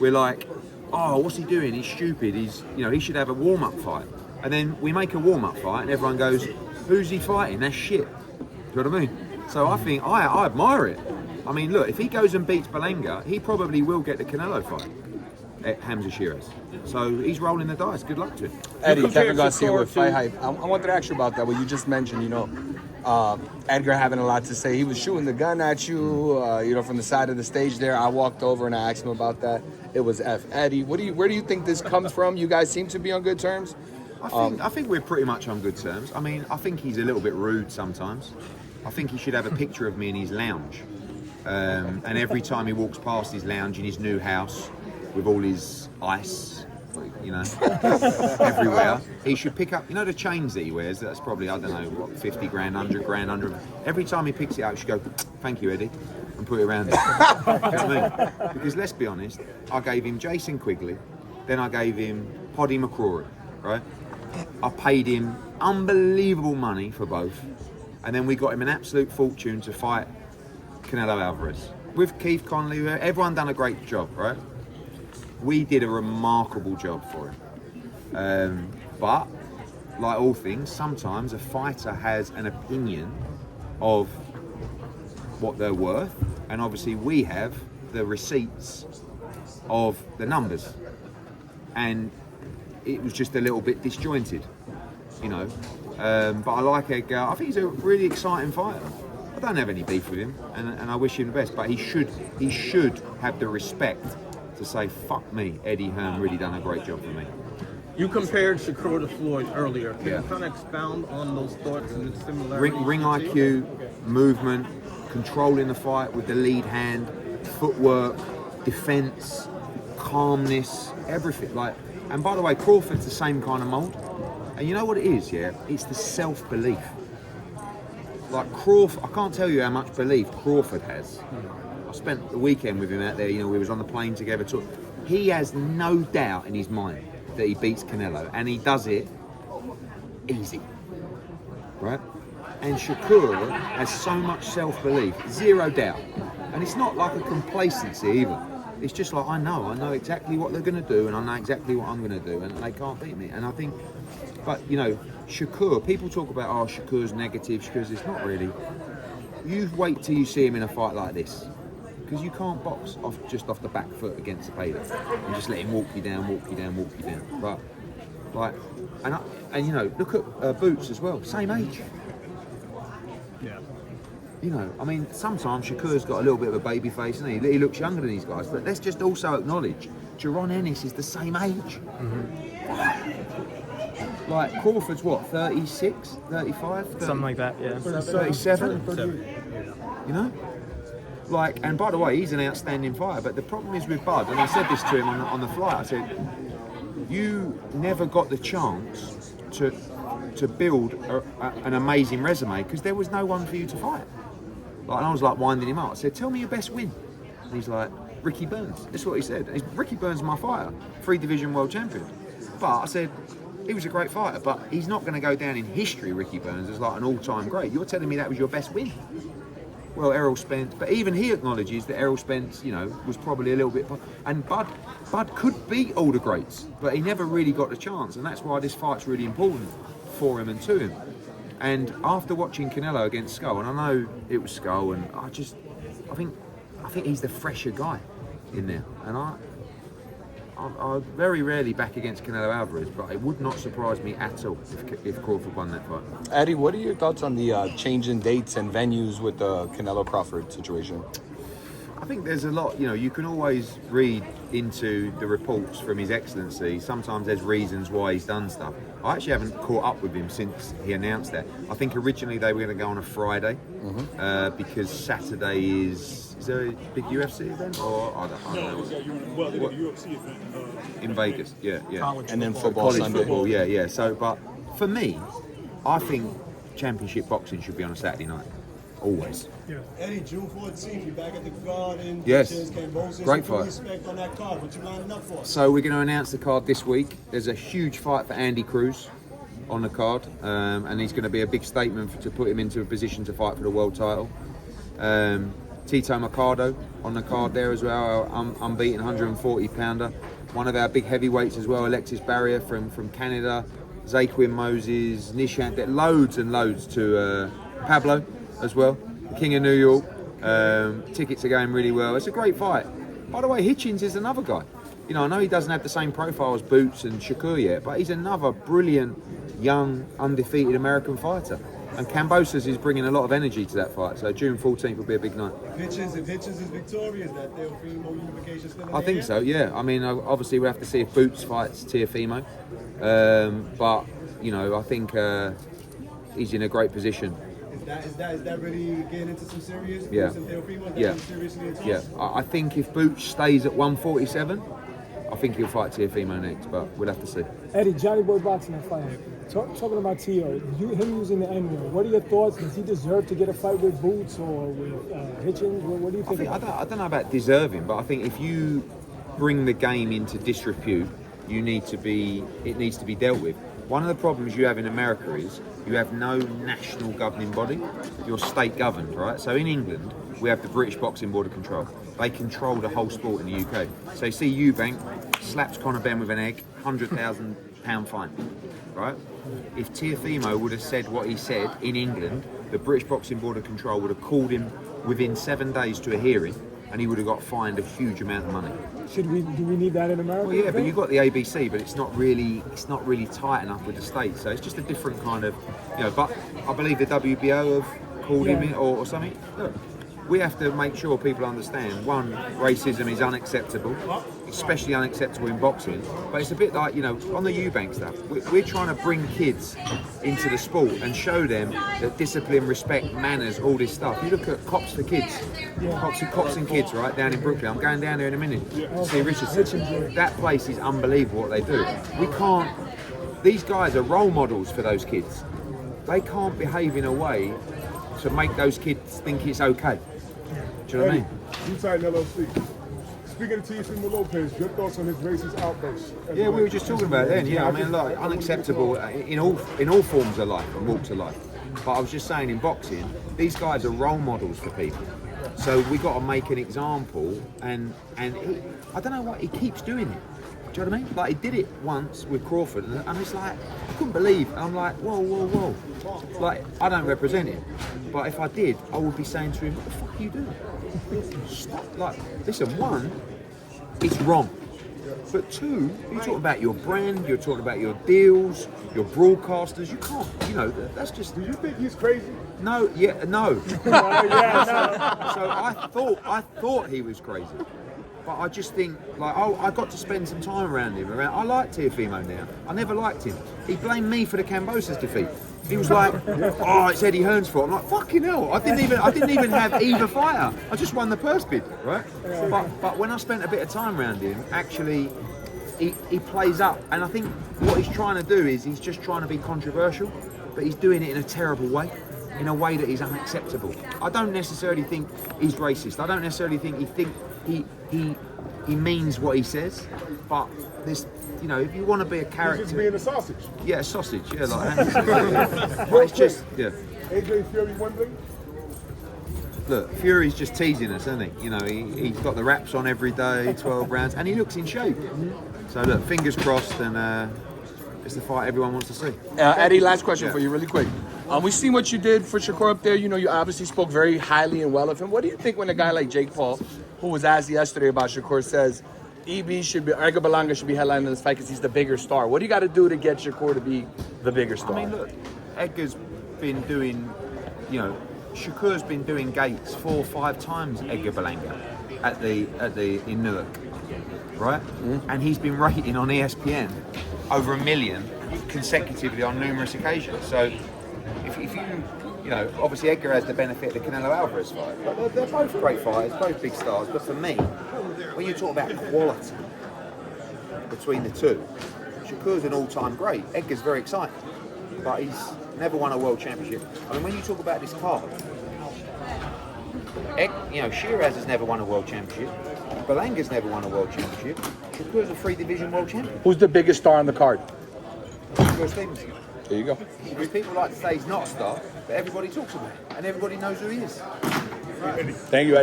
we're like, oh, what's he doing? He's stupid. He should have a warm-up fight. And then we make a warm-up fight, and everyone goes, who's he fighting? That's shit. Do you know what I mean? So I think I admire it. I mean, look, if he goes and beats Berlanga, he probably will get the Canelo fight at Hamza Shiraz. So he's rolling the dice. Good luck to him. Eddie, Kevin Garcia with Fight Hype. I wanted to ask you about that. What you just mentioned, Edgar having a lot to say. He was shooting the gun at you, from the side of the stage there. I walked over and I asked him about that. It was F. Eddie, where do you think this comes from? You guys seem to be on good terms. I think we're pretty much on good terms. I mean, I think he's a little bit rude sometimes. I think he should have a picture of me in his lounge. And every time he walks past his lounge in his new house with all his ice, everywhere, he should pick up, the chains that he wears. That's probably, 50 grand, 100 grand, 100. Every time he picks it up, he should go, thank you, Eddie, and put it around him. That's me. Because let's be honest, I gave him Jason Quigley, then I gave him Poddy McCrory, right? I paid him unbelievable money for both, and then we got him an absolute fortune to fight Canelo Alvarez. With Keith Conley, everyone done a great job, right? We did a remarkable job for him. But, like all things, sometimes a fighter has an opinion of what they're worth, and obviously we have the receipts of the numbers. And it was just a little bit disjointed, but I like Edgar. I think he's a really exciting fighter. I don't have any beef with him, and I wish him the best, but he should have the respect to say, fuck me, Eddie Hearn really done a great job for me. You compared Shakur to Floyd earlier. Can you kind of expound on those thoughts and the similarities? Ring IQ, movement, controlling the fight with the lead hand, footwork, defense, calmness, everything. And by the way, Crawford's the same kind of mould. And you know what it is, yeah? It's the self-belief. Like Crawford, I can't tell you how much belief Crawford has. I spent the weekend with him out there, we was on the plane together. He has no doubt in his mind that he beats Canelo, and he does it easy, right? And Shakur has so much self-belief, zero doubt. And it's not like a complacency either. It's just like, I know exactly what they're going to do, and I know exactly what I'm going to do, and they can't beat me. And I think, but Shakur, people talk about, Shakur's negative, it's not really. You wait till you see him in a fight like this, because you can't box just off the back foot against a payday and just let him walk you down. But, look at Boots as well, same age. Yeah. Sometimes Shakur's got a little bit of a baby face, and he looks younger than these guys. But let's just also acknowledge, Jaron Ennis is the same age. Mm-hmm. Like Crawford's what, 36, 35? 30, something like that, yeah. 37? And by the way, he's an outstanding fighter. But the problem is with Bud, and I said this to him on the flight, I said, you never got the chance to build an amazing resume because there was no one for you to fight. And I was winding him up. I said, tell me your best win. And he's like, Ricky Burns. That's what he said. Ricky Burns is my fighter, 3-division world champion. But I said, he was a great fighter, but he's not going to go down in history, Ricky Burns, as an all-time great. You're telling me that was your best win? Well, Errol Spence, but even he acknowledges that Errol Spence, was probably a little bit... And Bud could beat all the greats, but he never really got the chance, and that's why this fight's really important for him and to him. And after watching Canelo against Skull, and I know it was Skull, and I think he's the fresher guy in there. And I very rarely back against Canelo Alvarez, but it would not surprise me at all if Crawford won that fight. Eddie, what are your thoughts on the change in dates and venues with the Canelo Crawford situation? I think there's a lot, you can always read into the reports from His Excellency. Sometimes there's reasons why he's done stuff. I actually haven't caught up with him since he announced that. I think originally they were going to go on a Friday, because Saturday is there a big UFC event? Or I don't know. Well, they did a UFC event in Vegas, yeah. And then football college Sunday. Football, yeah. So, but for me, I think championship boxing should be on a Saturday night. Always. Yeah. Eddie, June 14th, you're back at the Garden. Yes. Great fight. Respect on that card. What you lining up for? So we're going to announce the card this week. There's a huge fight for Andy Cruz on the card, and he's going to be a big statement to put him into a position to fight for the world title. Tito Mercado on the card there as well, unbeaten 140-pounder. One of our big heavyweights as well, Alexis Barrier from Canada, Zaquin Moses, Nishant, loads and loads to Pablo as well, King of New York. Tickets are going really well. It's a great fight. By the way, Hitchens is another guy. You know, I know he doesn't have the same profile as Boots and Shakur yet, but he's another brilliant, young, undefeated American fighter. And Kambosos is bringing a lot of energy to that fight. So June 14th will be a big night. If Hitchens is victorious, that Teofimo unification still in the I think air? so, yeah. I mean, obviously we'll have to see if Boots fights Teofimo. But, you know, I think he's in a great position. Is that really getting into some serious? Yeah. Some Teofimo, Yeah. Seriously in talks? Yeah, I think if Boots stays at 147, I think he'll fight Teofimo next, but we'll have to see. Eddie, Johnny Boy Boxing and Fight. Talking about Teo, him using the N-word, what are your thoughts? Does he deserve to get a fight with Boots or with Hitchens? What do you think? I don't know about deserving, but I think if you bring the game into disrepute, it needs to be dealt with. One of the problems you have in America is you have no national governing body. You're state governed, right? So in England, we have the British Boxing Board of Control. They control the whole sport in the UK. So you see Eubank slaps Conor Benn with an egg, £100,000 fine, right? If Teofimo would have said what he said in England, the British Boxing Board of Control would have called him within 7 days to a hearing, and he would have got fined a huge amount of money. Do we need that in America? Well, yeah, but you've got the ABC, but it's not really tight enough with the states. So it's just a different kind of, you know. But I believe the WBO have called him in or something. Look, we have to make sure people understand. One, racism is unacceptable, especially unacceptable in boxing. But it's a bit like, you know, on the Eubank stuff. We're trying to bring kids into the sport and show them that discipline, respect, manners, all this stuff. You look at Cops for Kids, Cops and Kids, right, down in Brooklyn. I'm going down there in a minute to see Richardson. That place is unbelievable what they do. We can't, these guys are role models for those kids. They can't behave in a way to make those kids think it's okay. Do you know what I mean? Inside LLC. Speaking of Teofimo Lopez, your thoughts on his racist outbursts? Yeah, we were just talking about it then. Yeah, I mean, like, unacceptable in all forms of life and walks of life. But I was just saying, in boxing, these guys are role models for people. So we got to make an example, and he, I don't know what he keeps doing it. Do you know what I mean? Like, he did it once with Crawford, and it's like, I couldn't believe. And I'm like, whoa. Like, I don't represent him, but if I did, I would be saying to him, what the fuck are you doing? Stop. Like, listen, one, it's wrong. But two, you're talking about your brand, you're talking about your deals, your broadcasters. You can't, you know, that's just. Do you think he's crazy? No, yeah, no. So I thought he was crazy. But I just think, like, oh, I got to spend some time around him. I like Teofimo now. I never liked him. He blamed me for the Kambosos defeat. He was like, oh, it's Eddie Hearn's fault. I'm like, fucking hell. I didn't even have either fighter. I just won the purse bid, right? But when I spent a bit of time around him, actually, he plays up. And I think what he's trying to do is he's just trying to be controversial, but he's doing it in a terrible way. In a way that is unacceptable. I don't necessarily think he's racist. I don't necessarily think he means what he says. But this, you know, if you want to be a character, He's just being a sausage. yeah, a sausage, yeah, like that. But it's just, yeah. AJ Fury Wembley. Look, Fury's just teasing us, isn't he? You know, he's got the wraps on every day, 12 rounds, and he looks in shape. So look, fingers crossed, and it's the fight everyone wants to see. Eddie, last question for you, really quick. We seen what you did for Shakur up there. You know, you obviously spoke very highly and well of him. What do you think when a guy like Jake Paul, who was asked yesterday about Shakur, says Edgar Berlanga should be headlining this fight because he's the bigger star? What do you got to do to get Shakur to be the bigger star? I mean, look, Edgar's been doing, you know, Shakur's been doing gates 4 or 5 times Edgar Berlanga in Newark, right? And he's been rating on ESPN over 1 million consecutively on numerous occasions. So if you know, obviously Edgar has the benefit of the Canelo Alvarez fight. But they're both great fighters, both big stars. But for me, when you talk about quality between the two, Shakur's an all-time great. Edgar's very exciting, but he's never won a world championship. I mean, when you talk about this card, you know, Shiraz has never won a world championship. Berlanga's never won a world championship. Shakur's a 3-division world champion. Who's the biggest star on the card? Shakur Stevenson. There you go. Because people like to say he's not a star, but everybody talks about him, and everybody knows who he is. Thank you, Eddie.